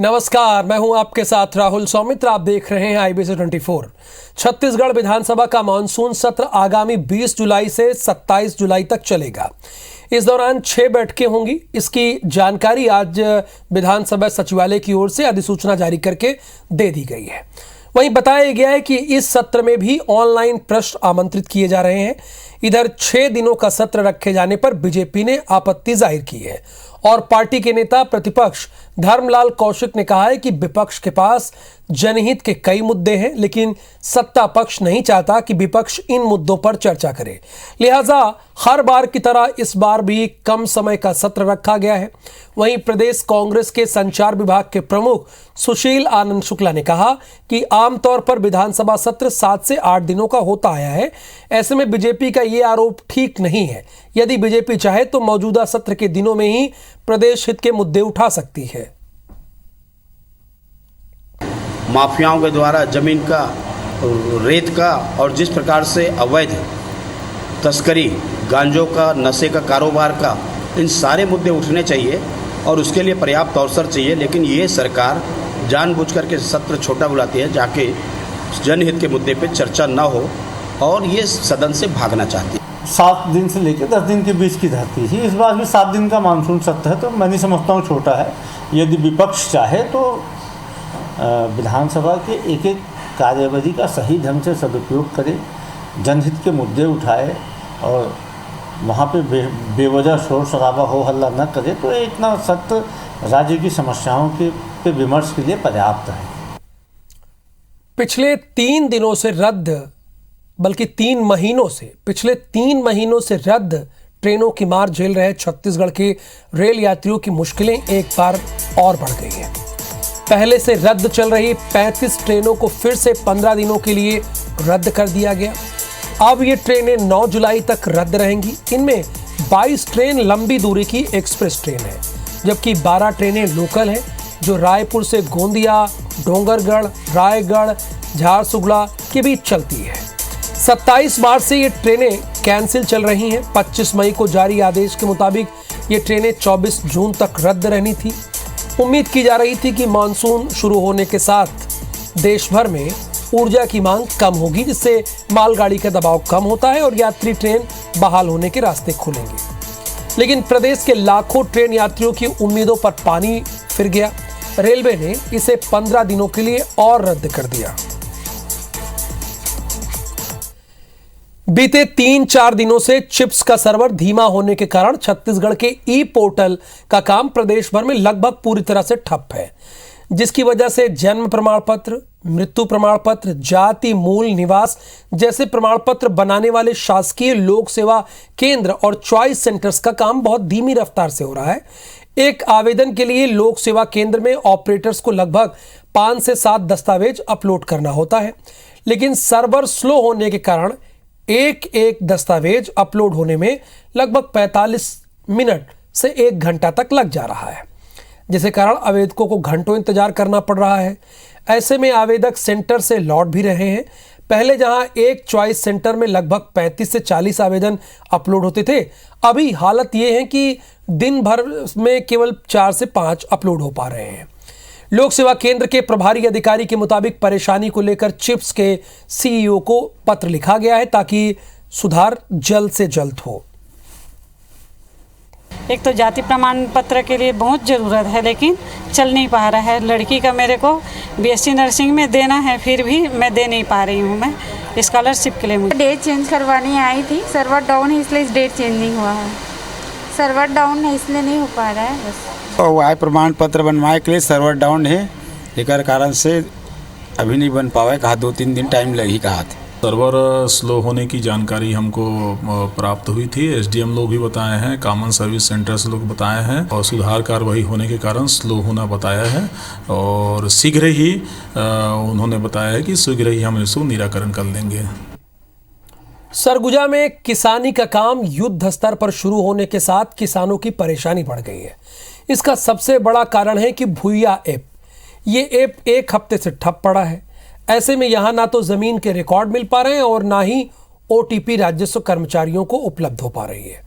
नमस्कार, मैं हूं आपके साथ राहुल सौमित्र। आप देख रहे हैं IBC 24। छत्तीसगढ़ विधानसभा का मानसून सत्र आगामी 20 जुलाई से 27 जुलाई तक चलेगा। इस दौरान 6 बैठकें होंगी। इसकी जानकारी आज विधानसभा सचिवालय की ओर से अधिसूचना जारी करके दे दी गई है। वहीं बताया गया है कि इस सत्र में भी ऑनलाइन प्रश्न आमंत्रित किए जा रहे हैं। इधर 6 दिनों का सत्र रखे जाने पर बीजेपी ने आपत्ति जाहिर की है और पार्टी के नेता प्रतिपक्ष धर्मलाल कौशिक ने कहा है कि विपक्ष के पास जनहित के कई मुद्दे हैं, लेकिन सत्ता पक्ष नहीं चाहता कि विपक्ष इन मुद्दों पर चर्चा करे। लिहाजा हर बार की तरह इस बार भी कम समय का सत्र रखा गया है। वहीं प्रदेश कांग्रेस के संचार विभाग के प्रमुख सुशील आनंद शुक्ला ने कहा कि आमतौर पर विधानसभा सत्र 7 से 8 दिनों का होता आया है। ऐसे में बीजेपी का ये आरोप ठीक नहीं है। यदि बीजेपी चाहे तो मौजूदा सत्र के दिनों में ही प्रदेश हित के मुद्दे उठा सकती है। माफियाओं के द्वारा जमीन का, रेत का और जिस प्रकार से अवैध तस्करी, गांजों का, नशे का कारोबार का, इन सारे मुद्दे उठने चाहिए और उसके लिए पर्याप्त अवसर चाहिए। लेकिन ये सरकार जानबूझकर के सत्र छोटा बुलाती है, जाके जनहित के मुद्दे पे चर्चा न हो और ये सदन से भागना चाहती है। 7 दिन से लेकर 10 दिन के बीच की धरती थी। इस बार भी 7 दिन का मानसून सत्र है, तो मैं नहीं समझता हूँ छोटा है। यदि विपक्ष चाहे तो विधानसभा के एक एक कार्यविधि का सही ढंग से सदुपयोग करे, जनहित के मुद्दे उठाए और वहाँ पे बेवजह शोर शराबा हो हल्ला न करे, तो इतना सत्र राज्य की समस्याओं के विमर्श के लिए पर्याप्त है। पिछले 3 दिनों से रद्द, बल्कि 3 महीनों से, पिछले 3 महीनों से रद्द ट्रेनों की मार झेल रहे छत्तीसगढ़ के रेल यात्रियों की मुश्किलें एक बार और बढ़ गई हैं। पहले से रद्द चल रही 35 ट्रेनों को फिर से 15 दिनों के लिए रद्द कर दिया गया। अब ये ट्रेनें 9 जुलाई तक रद्द रहेंगी। इनमें 22 ट्रेन लंबी दूरी की एक्सप्रेस ट्रेन है, जबकि 12 ट्रेनें लोकल हैं जो रायपुर से गोंदिया, डोंगरगढ़, रायगढ़, झारसुगड़ा के बीच चलती है। 27 मार्च से ये ट्रेनें कैंसिल चल रही हैं। 25 मई को जारी आदेश के मुताबिक ये ट्रेनें 24 जून तक रद्द रहनी थी। उम्मीद की जा रही थी कि मानसून शुरू होने के साथ देश भर में ऊर्जा की मांग कम होगी, जिससे मालगाड़ी का दबाव कम होता है और यात्री ट्रेन बहाल होने के रास्ते खुलेंगे। लेकिन प्रदेश के लाखों ट्रेन यात्रियों की उम्मीदों पर पानी फिर गया। रेलवे ने इसे 15 दिनों के लिए और रद्द कर दिया। बीते 3-4 दिनों से चिप्स का सर्वर धीमा होने के कारण छत्तीसगढ़ के ई पोर्टल का काम प्रदेश भर में लगभग पूरी तरह से ठप है, जिसकी वजह से जन्म प्रमाण पत्र, मृत्यु प्रमाण पत्र, जाति मूल निवास जैसे प्रमाण पत्र बनाने वाले शासकीय लोक सेवा केंद्र और चॉइस सेंटर्स का काम बहुत धीमी रफ्तार से हो रहा है। एक आवेदन के लिए लोक सेवा केंद्र में ऑपरेटर्स को लगभग 5 से 7 दस्तावेज अपलोड करना होता है, लेकिन सर्वर स्लो होने के कारण एक दस्तावेज अपलोड होने में लगभग 45 मिनट से 1 घंटा तक लग जा रहा है, जिसके कारण आवेदकों को घंटों इंतजार करना पड़ रहा है। ऐसे में आवेदक सेंटर से लौट भी रहे हैं। पहले जहां एक चॉइस सेंटर में लगभग 35 से 40 आवेदन अपलोड होते थे, अभी हालत यह है कि दिन भर में केवल 4 से 5 अपलोड हो पा रहे हैं। लोक सेवा केंद्र के प्रभारी अधिकारी के मुताबिक परेशानी को लेकर चिप्स के CEO को पत्र लिखा गया है ताकि सुधार जल्द से जल्द हो। एक तो जाति प्रमाण पत्र के लिए बहुत ज़रूरत है, लेकिन चल नहीं पा रहा है। लड़की का मेरे को BSc नर्सिंग में देना है, फिर भी मैं दे नहीं पा रही हूँ। मैं स्कॉलरशिप के लिए मुझे डेट चेंज करवानी आई थी। सर्वर डाउन है, इसलिए डेट चेंज नहीं हुआ है। सर्वर डाउन है, इसलिए नहीं हो पा रहा है। बस आय प्रमाण पत्र बनवाए के लिए सर्वर डाउन है, एकर कारण से अभी नहीं बन पावा। कहा 2-3 दिन टाइम लगी कहा थे। सर्वर स्लो होने की जानकारी हमको प्राप्त हुई थी। SDM लोग भी बताए हैं, कॉमन सर्विस सेंटर से लोग बताए हैं और सुधार कार्रवाई होने के कारण स्लो होना बताया है और शीघ्र ही उन्होंने बताया है कि शीघ्र ही हम इसको निराकरण कर लेंगे। सरगुजा में किसानी का काम युद्ध स्तर पर शुरू होने के साथ किसानों की परेशानी बढ़ गई है। इसका सबसे बड़ा कारण है कि भुइया ऐप, ये ऐप 1 हफ्ते से ठप पड़ा है। ऐसे में यहां ना तो जमीन के रिकॉर्ड मिल पा रहे हैं और ना ही OTP राजस्व कर्मचारियों को उपलब्ध हो पा रही है।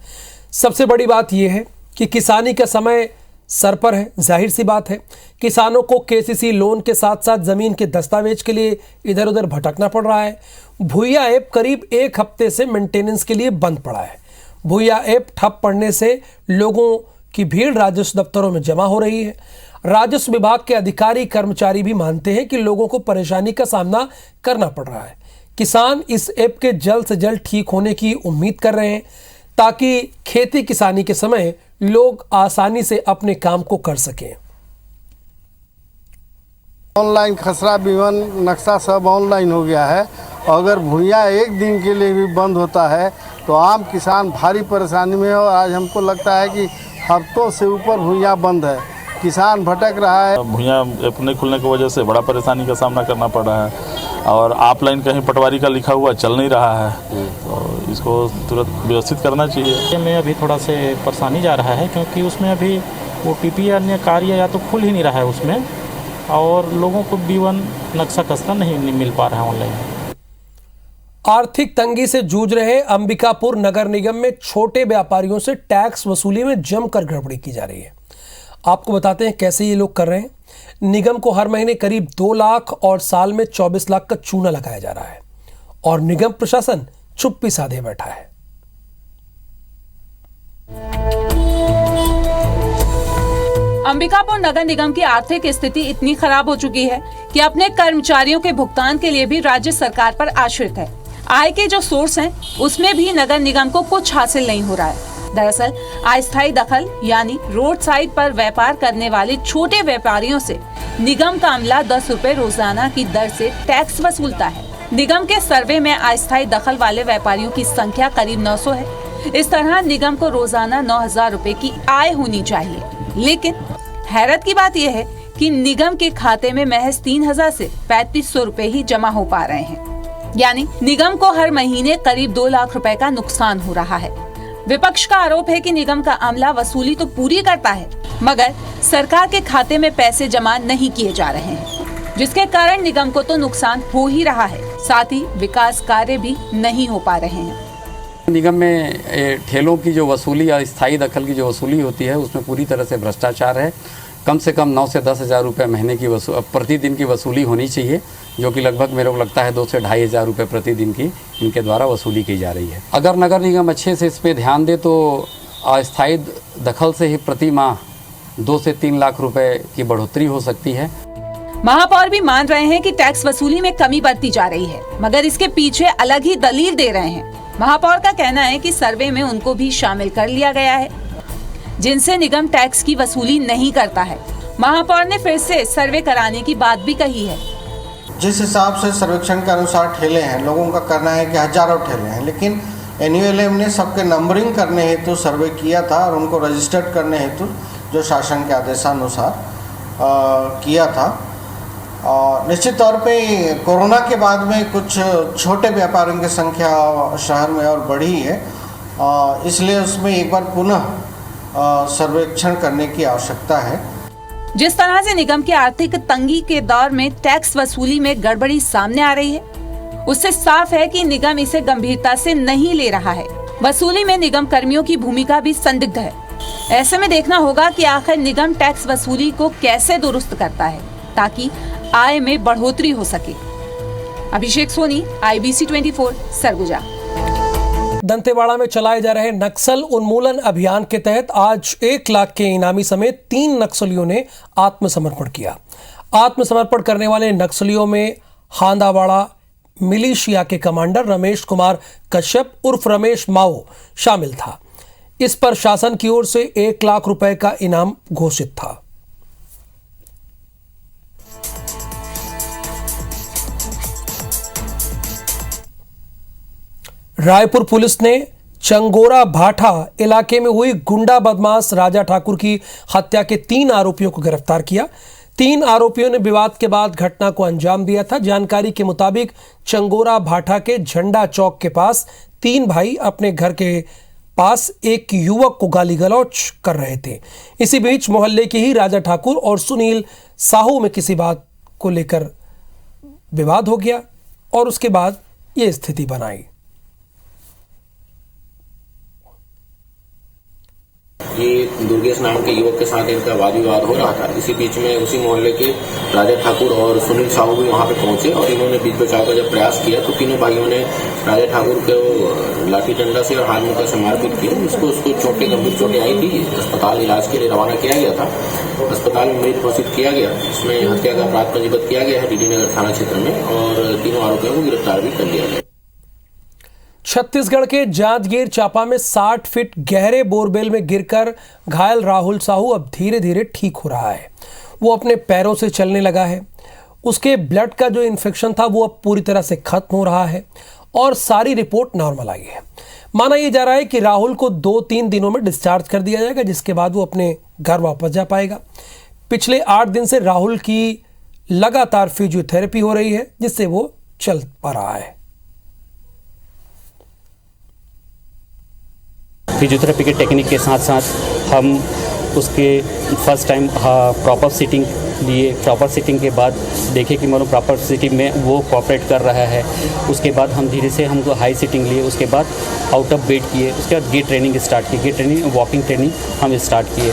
सबसे बड़ी बात यह है कि किसानी का समय सर पर है। जाहिर सी बात है, किसानों को केसीसी लोन के साथ साथ जमीन के दस्तावेज के लिए इधर उधर भटकना पड़ रहा है। भूया ऐप करीब 1 हफ्ते से मेंटेनेंस के लिए बंद पड़ा है। भूया ऐप ठप पड़ने से लोगों की भीड़ राजस्व दफ्तरों में जमा हो रही है। राजस्व विभाग के अधिकारी कर्मचारी भी मानते हैं कि लोगों को परेशानी का सामना करना पड़ रहा है। किसान इस ऐप के जल्द से जल्द ठीक होने की उम्मीद कर रहे हैं ताकि खेती किसानी के समय लोग आसानी से अपने काम को कर सकें। ऑनलाइन खसरा बीवन नक्शा सब ऑनलाइन हो गया है। अगर भूया एक दिन के लिए भी बंद होता है तो आम किसान भारी परेशानी में है। और आज हमको लगता है कि हफ्तों से ऊपर भूया बंद है, किसान भटक रहा है। भूया ऐप नहीं खुलने की वजह से बड़ा परेशानी का सामना करना पड़ रहा है और ऑफलाइन कहीं पटवारी का लिखा हुआ चल नहीं रहा है, तो इसको तुरंत व्यवस्थित करना चाहिए। में अभी थोड़ा से परेशानी जा रहा है क्योंकि उसमें अभी OTP अन्य कार्य या तो खुल ही नहीं रहा है उसमें, और लोगों को B1 नक्शा खसरा नहीं मिल पा रहा है ऑनलाइन। आर्थिक तंगी से जूझ रहे अंबिकापुर नगर निगम में छोटे व्यापारियों से टैक्स वसूली में जमकर गड़बड़ी की जा रही है। आपको बताते हैं कैसे ये लोग कर रहे हैं। निगम को हर महीने करीब 2 लाख और साल में 24 लाख का चूना लगाया जा रहा है और निगम प्रशासन चुप्पी साधे बैठा है। अंबिकापुर नगर निगम की आर्थिक स्थिति इतनी खराब हो चुकी है कि अपने कर्मचारियों के भुगतान के लिए भी राज्य सरकार पर आश्रित है। आय के जो सोर्स हैं, उसमें भी नगर निगम को कुछ हासिल नहीं हो रहा है। दरअसल अस्थायी दखल यानी रोड साइड पर व्यापार करने वाले छोटे व्यापारियों से निगम का अमला 10 रुपए रोजाना की दर से टैक्स वसूलता है। निगम के सर्वे में अस्थायी दखल वाले व्यापारियों की संख्या करीब 900 है। इस तरह निगम को रोजाना 9,000 रुपए की आय होनी चाहिए, लेकिन हैरत की बात यह है कि निगम के खाते में महज 3,000 से 3,500 रुपए ही जमा हो पा रहे हैं। यानी निगम को हर महीने करीब 2 लाख रुपए का नुकसान हो रहा है। विपक्ष का आरोप है कि निगम का अमला वसूली तो पूरी करता है, मगर सरकार के खाते में पैसे जमा नहीं किए जा रहे हैं, जिसके कारण निगम को तो नुकसान हो ही रहा है, साथ ही विकास कार्य भी नहीं हो पा रहे हैं। निगम में ठेलों की जो वसूली या स्थायी दखल की जो वसूली होती है उसमें पूरी तरह से भ्रष्टाचार है। कम से कम 9 से 10 हज़ार रुपये महीने की प्रतिदिन की वसूली होनी चाहिए, जो कि लगभग मेरे को लगता है 2 से 2,500 हज़ार रुपये प्रतिदिन की इनके द्वारा वसूली की जा रही है। अगर नगर निगम अच्छे से इस पर ध्यान दे तो अस्थायी दखल से ही प्रति माह 2 से 3 लाख रुपए की बढ़ोतरी हो सकती है। महापौर भी मान रहे हैं कि टैक्स वसूली में कमी बढ़ती जा रही है, मगर इसके पीछे अलग ही दलील दे रहे हैं। महापौर का कहना है कि सर्वे में उनको भी शामिल कर लिया गया है, जिनसे निगम टैक्स की वसूली नहीं करता है। महापौर ने फिर से सर्वे कराने की बात भी कही है। जिस हिसाब से सर्वेक्षण के अनुसार ठेले हैं, लोगों का कहना है कि हजारों ठेले हैं, लेकिन NULM ने सबके नंबरिंग करने हेतु सर्वे किया था और उनको रजिस्टर्ड करने हेतु जो शासन के आदेशानुसार किया था। निश्चित तौर पे कोरोना के बाद में कुछ छोटे व्यापारियों की संख्या शहर में और बढ़ी है, इसलिए उसमें एक बार पुनः सर्वेक्षण करने की आवश्यकता है। जिस तरह से निगम की आर्थिक तंगी के दौर में टैक्स वसूली में गड़बड़ी सामने आ रही है, उससे साफ है कि निगम इसे गंभीरता से नहीं ले रहा है। वसूली में निगम कर्मियों की भूमिका भी संदिग्ध है। ऐसे में देखना होगा कि आखिर निगम टैक्स वसूली को कैसे दुरुस्त करता है ताकि आय में बढ़ोतरी हो सके। अभिषेक सोनी, IBC 24, सरगुजा। दंतेवाड़ा में चलाए जा रहे नक्सल उन्मूलन अभियान के तहत आज 1 लाख के इनामी समेत 3 नक्सलियों ने आत्मसमर्पण किया। आत्मसमर्पण करने वाले नक्सलियों में हांदावाड़ा मिलिशिया के कमांडर रमेश कुमार कश्यप उर्फ रमेश माओ शामिल था। इस पर शासन की ओर से 1 लाख रुपए का इनाम घोषित था। रायपुर पुलिस ने चंगोरा भाठा इलाके में हुई गुंडा बदमाश राजा ठाकुर की हत्या के 3 आरोपियों को गिरफ्तार किया। 3 आरोपियों ने विवाद के बाद घटना को अंजाम दिया था। जानकारी के मुताबिक चंगोरा भाठा के झंडा चौक के पास 3 भाई अपने घर के पास एक युवक को गाली गलौज कर रहे थे। इसी बीच मोहल्ले के ही राजा ठाकुर और सुनील साहू में किसी बात को लेकर विवाद हो गया और उसके बाद ये स्थिति बनाई। ये दुर्गेश नाम के युवक के साथ इनका वाद विवाद हो रहा था। इसी बीच में उसी मोहल्ले के राजा ठाकुर और सुनील साहू भी वहां पे पहुंचे और इन्होंने बीच बचाव का जब प्रयास किया तो तीनों भाइयों ने राजा ठाकुर को लाठी डंडा से और हाथ मुक्का से मारपीट की। उसको चोटें, गंभीर चोटें आई थी। अस्पताल इलाज के लिए रवाना किया गया था। अस्पताल में मृत घोषित किया गया। इसमें हत्या का अपराध पंजीबद्ध किया गया है डीडी नगर थाना क्षेत्र में और तीनों आरोपियों को गिरफ्तार भी कर लिया गया। छत्तीसगढ़ के जांजगीर चांपा में 60 फीट गहरे बोरवेल में गिरकर घायल राहुल साहू अब धीरे धीरे ठीक हो रहा है। वो अपने पैरों से चलने लगा है। उसके ब्लड का जो इन्फेक्शन था वो अब पूरी तरह से खत्म हो रहा है और सारी रिपोर्ट नॉर्मल आई है। माना यह जा रहा है कि राहुल को 2-3 दिनों में डिस्चार्ज कर दिया जाएगा, जिसके बाद वो अपने घर वापस जा पाएगा। पिछले 8 दिन से राहुल की लगातार फिजियोथेरेपी हो रही है, जिससे वो चल पा रहा है। फिजियोथेरेपी के टेक्निक के साथ साथ हम उसके फर्स्ट टाइम प्रॉपर सीटिंग लिए। प्रॉपर सीटिंग के बाद देखे कि मतलब प्रॉपर सीटिंग में वो कोऑपरेट कर रहा है। उसके बाद हम धीरे से हमको हाई सीटिंग लिए। उसके बाद आउट ऑफ बेड किए। उसके बाद गेट ट्रेनिंग स्टार्ट की। गेट ट्रेनिंग, वॉकिंग ट्रेनिंग हम स्टार्ट किए।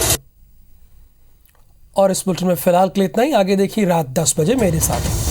और इस बुलेटिन में फिलहाल के लिए इतना ही। आगे देखिए रात 10 बजे मेरे साथ।